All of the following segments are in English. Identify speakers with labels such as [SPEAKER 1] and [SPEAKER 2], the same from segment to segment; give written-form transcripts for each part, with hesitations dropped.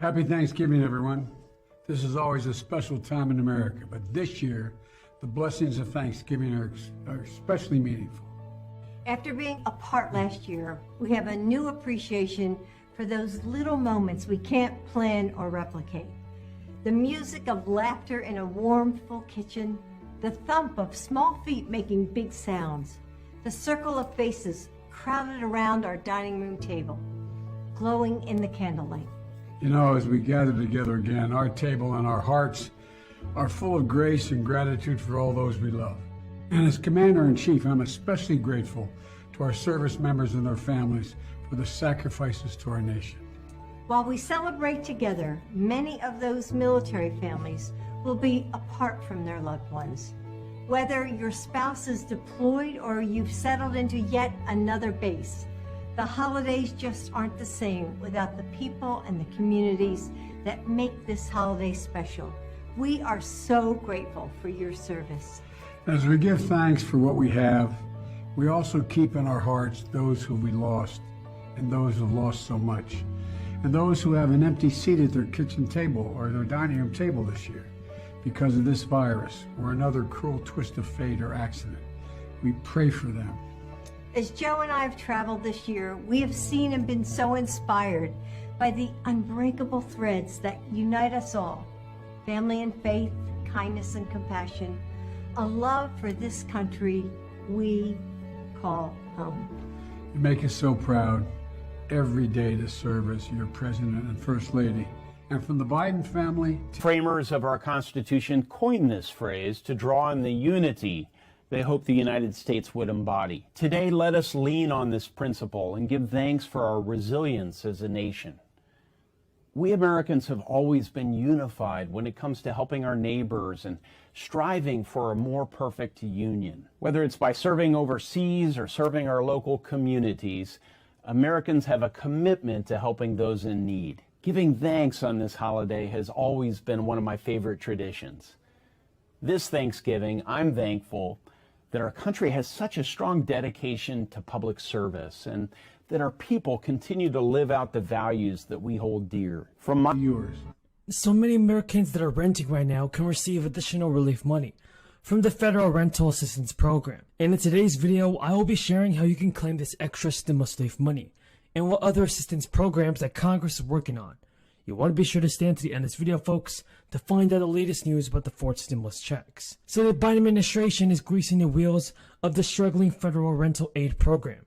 [SPEAKER 1] Happy Thanksgiving, everyone. This is always a special time in America, but this year, the blessings of Thanksgiving are especially meaningful.
[SPEAKER 2] After being apart last year, we have a new appreciation for those little moments we can't plan or replicate. The music of laughter in a warm, full kitchen, the thump of small feet making big sounds, the circle of faces crowded around our dining room table, glowing in the candlelight.
[SPEAKER 1] You know, as we gather together again, our table and our hearts are full of grace and gratitude for all those we love. And as Commander-in-Chief, I'm especially grateful to our service members and their families for the sacrifices to our nation.
[SPEAKER 2] While we celebrate together, many of those military families will be apart from their loved ones. Whether your spouse is deployed or you've settled into yet another base, the holidays just aren't the same without the people and the communities that make this holiday special. We are so grateful for your service.
[SPEAKER 1] As we give thanks for what we have, we also keep in our hearts those who we lost and those who have lost so much, and those who have an empty seat at their kitchen table or their dining room table this year because of this virus or another cruel twist of fate or accident. We pray for them.
[SPEAKER 2] As Joe and I have traveled this year, we have seen and been so inspired by the unbreakable threads that unite us all. Family and faith, kindness and compassion, a love for this country we call home.
[SPEAKER 1] You make us so proud every day to serve as your President and First Lady. And from the Biden family,
[SPEAKER 3] framers of our Constitution coined this phrase to draw on the unity they hoped the United States would embody. Today, let us lean on this principle and give thanks for our resilience as a nation. We Americans have always been unified when it comes to helping our neighbors and striving for a more perfect union. Whether it's by serving overseas or serving our local communities, Americans have a commitment to helping those in need. Giving thanks on this holiday has always been one of my favorite traditions. This Thanksgiving, I'm thankful that our country has such a strong dedication to public service and that our people continue to live out the values that we hold dear. From my
[SPEAKER 1] viewers.
[SPEAKER 4] So many Americans that are renting right now can receive additional relief money from the Federal Rental Assistance Program. And in today's video, I will be sharing how you can claim this extra stimulus relief money and what other assistance programs that Congress is working on. You want to be sure to stay until the end of this video, folks, to find out the latest news about the fourth stimulus checks. So the Biden administration is greasing the wheels of the struggling federal rental aid program.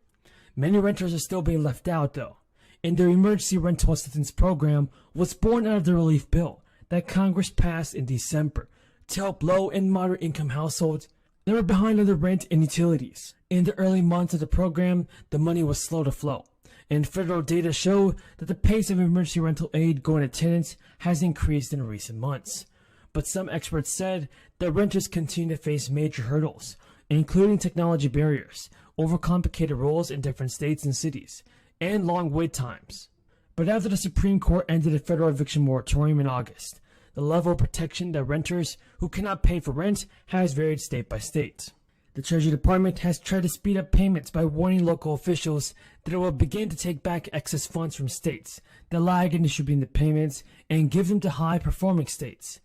[SPEAKER 4] Many renters are still being left out, though, and their emergency rental assistance program was born out of the relief bill that Congress passed in December to help low and moderate income households that were behind on their rent and utilities. In the early months of the program, the money was slow to flow, and federal data show that the pace of emergency rental aid going to tenants has increased in recent months. But some experts said that renters continue to face major hurdles, including technology barriers, overcomplicated rules in different states and cities, and long wait times. But after the Supreme Court ended a federal eviction moratorium in August, the level of protection that renters who cannot pay for rent has varied state by state. The Treasury Department has tried to speed up payments by warning local officials that it will begin to take back excess funds from states that lag in distributing the payments and give them to high-performing states.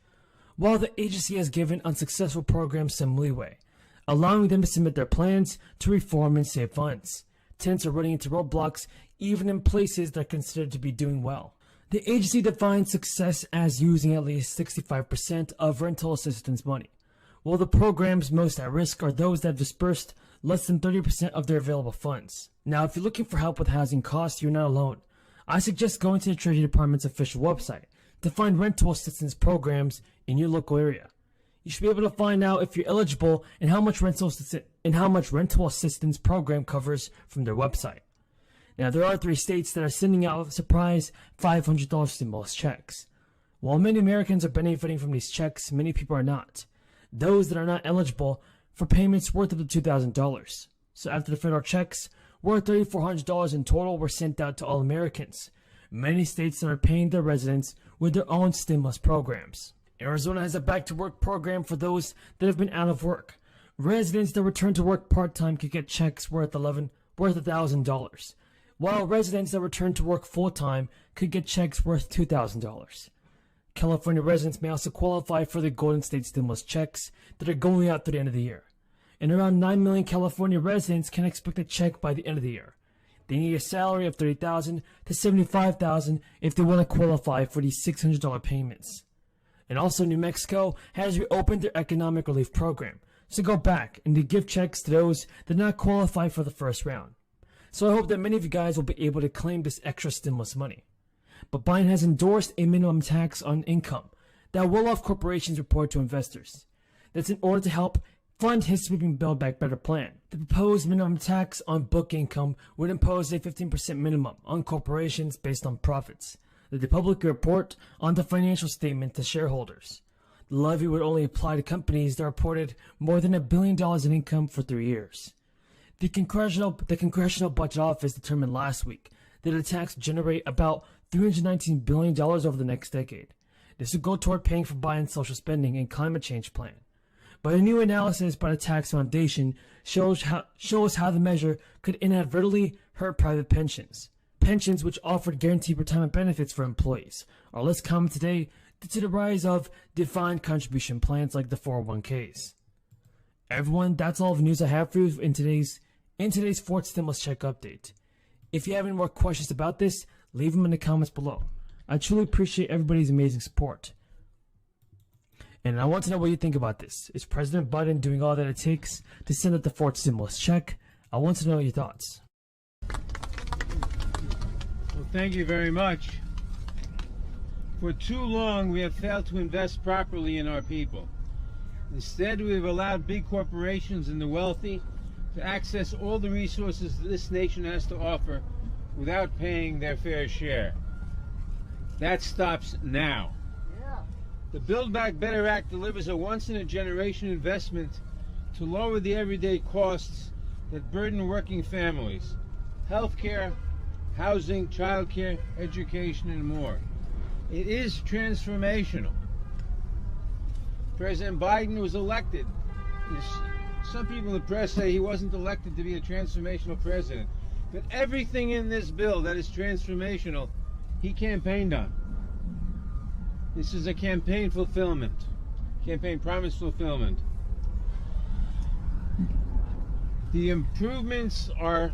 [SPEAKER 4] While the agency has given unsuccessful programs some leeway, allowing them to submit their plans to reform and save funds, tenants are running into roadblocks even in places that are considered to be doing well. The agency defines success as using at least 65% of rental assistance money, while the programs most at risk are those that have dispersed less than 30% of their available funds. Now, if you're looking for help with housing costs, you're not alone. I suggest going to the Treasury Department's official website to find rental assistance programs in your local area. You should be able to find out if you're eligible and how much rental assistance program covers from their website. Now, there are 3 states that are sending out surprise $500 stimulus checks. While many Americans are benefiting from these checks, many people are not. Those that are not eligible for payments worth up to $2,000. So after the federal checks, worth $3,400 in total were sent out to all Americans. Many states that are paying their residents with their own stimulus programs. Arizona has a back-to-work program for those that have been out of work. Residents that return to work part-time could get checks worth $1,000. while residents that return to work full-time could get checks worth $2,000. California residents may also qualify for the Golden State stimulus checks that are going out through the end of the year. And around 9 million California residents can expect a check by the end of the year. They need a salary of $30,000 to $75,000 if they want to qualify for these $600 payments. And also, New Mexico has reopened their economic relief program, so go back and to give checks to those that did not qualify for the first round. So I hope that many of you guys will be able to claim this extra stimulus money. But Biden has endorsed a minimum tax on income that well-off corporations report to investors. That's in order to help fund his sweeping Build Back Better plan. The proposed minimum tax on book income would impose a 15% minimum on corporations based on profits that the public report on the financial statement to shareholders. The levy would only apply to companies that reported more than $1 billion in income for 3 years. The Congressional Budget Office determined last week that the tax would generate about $319 billion over the next decade. This would go toward paying for Biden's social spending and climate change plan. But a new analysis by the Tax Foundation shows how the measure could inadvertently hurt private pensions. Pensions, which offered guaranteed retirement benefits for employees, are less common today due to the rise of defined contribution plans like the 401ks. Everyone, that's all the news I have for you in today's fourth stimulus check update. If you have any more questions about this, leave them in the comments below. I truly appreciate everybody's amazing support. And I want to know what you think about this. Is President Biden doing all that it takes to send out the fourth stimulus check? I want to know your thoughts.
[SPEAKER 5] Well, thank you very much. For too long, we have failed to invest properly in our people. Instead, we have allowed big corporations and the wealthy to access all the resources this nation has to offer without paying their fair share. That stops now. The Build Back Better Act delivers a once-in-a-generation investment to lower the everyday costs that burden working families: healthcare, housing, childcare, education, and more. It is transformational. President Biden was elected. Some people in the press say he wasn't elected to be a transformational president. But everything in this bill that is transformational, he campaigned on. This is a campaign fulfillment, campaign promise fulfillment. The improvements are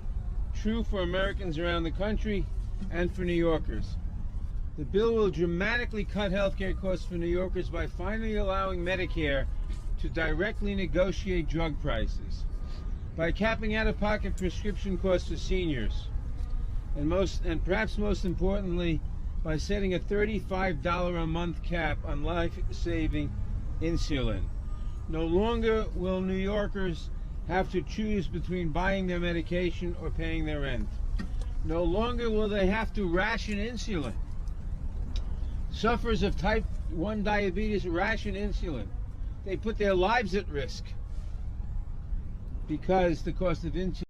[SPEAKER 5] true for Americans around the country and for New Yorkers. The bill will dramatically cut healthcare costs for New Yorkers by finally allowing Medicare to directly negotiate drug prices, by capping out-of-pocket prescription costs for seniors, and perhaps most importantly, by setting a $35 a month cap on life-saving insulin. No longer will New Yorkers have to choose between buying their medication or paying their rent. No longer will they have to ration insulin. Sufferers of type 1 diabetes ration insulin. They put their lives at risk because the cost of insulin